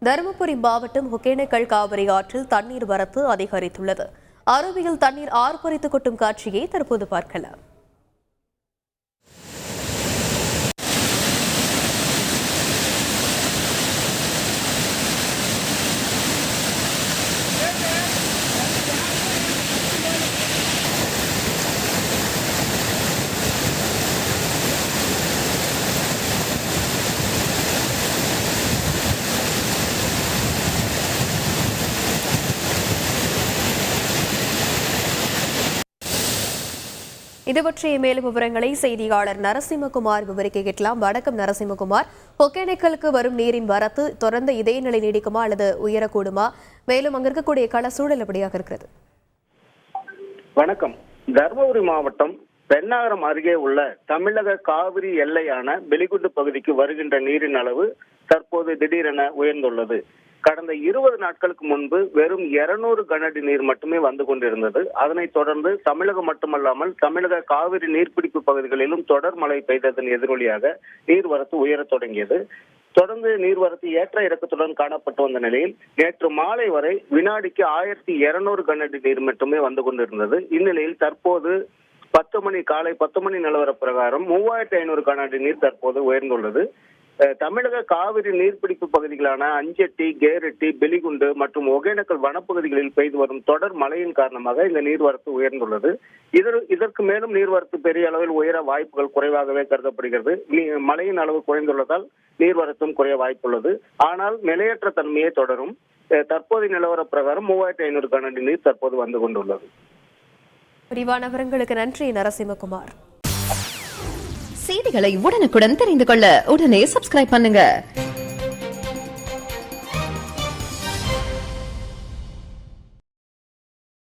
தருமபுரி மாவட்டம் ஒகேனக்கல் காவிரி ஆற்றில் தண்ணீர் வரத்து அதிகரித்துள்ளது. அருவியில் தண்ணீர் ஆர்ப்பரித்து கொட்டும் காட்சியை தற்போது பார்க்கலாம். இது பற்றிய மேலும் விவரங்களை செய்தியாளர் நரசிம்மகுமார் விவரிக்க கேட்கலாம். வணக்கம் நரசிம்மகுமார். ஒகேனக்கலுக்கு வரும் நீரின் வரத்து தொடர்ந்து இதே நிலை நீடிக்குமா அல்லது உயரக்கூடுமா? மேலும் அங்க இருக்கக்கூடிய கள சூழல் எப்படியாக இருக்கிறது? வணக்கம். தருமபுரி மாவட்டம் பெண்ணாகரம் அருகே உள்ள தமிழக காவிரி எல்லையான பெலிகுண்டு பகுதிக்கு வருகின்ற நீரின் அளவு தற்போது திடீரென உயர்ந்துள்ளது. கடந்த 20 நாட்களுக்கு முன்பு வெறும் 200 கனஅடி நீர் மட்டுமே வந்து கொண்டிருந்தது. அதனைத் தொடர்ந்து தமிழகம் மட்டுமல்லாமல் தமிழக காவிரி நீர்பிடிப்பு பகுதிகளிலும் தொடர் மழை பெய்ததன் எதிரொலியாக நீர்வரத்து உயரத் தொடங்கியது. தொடர்ந்து நீர்வரத்து ஏற்ற இறக்கத்துடன் காணப்பட்டு வந்த நிலையில் நேற்று மாலை வரை வினாடிக்கு 1200 கனஅடி நீர் மட்டுமே வந்து கொண்டிருந்தது. இந்நிலையில் தற்போது காலை 10 மணி நிலவர பிரகாரம் 3500 கனஅடி நீர் தற்போது உயர்ந்துள்ளது. தமிழக காவிரி நீர்பிடிப்பு பகுதிகளான அஞ்செட்டி, கேரெட்டி, பெலிகுண்டு மற்றும் ஒகேனக்கல் வனப்பகுதிகளில் பெய்து வரும் தொடர் மழையின் காரணமாக இந்த நீர்வரத்து உயர்ந்துள்ளது. இதற்கு மேலும் நீர்வரத்து பெரிய அளவில் உயர வாய்ப்புகள் குறைவாகவே கருதப்படுகிறது. மழையின் அளவு குறைந்துள்ளதால் நீர்வரத்தும் குறைய வாய்ப்புள்ளது. ஆனால் நிலையற்ற தன்மையே தொடரும். தற்போதைய நிலவர பிரகாரம் 3500 கனஅடி நீர் தற்போது வந்து கொண்டுள்ளது. விரிவான விவரங்களுக்கு நன்றி நரசிம்மகுமார். செய்திகளை உடனுக்குடன் தெரிந்து கொள்ள உடனே சப்ஸ்கிரைப் பண்ணுங்க.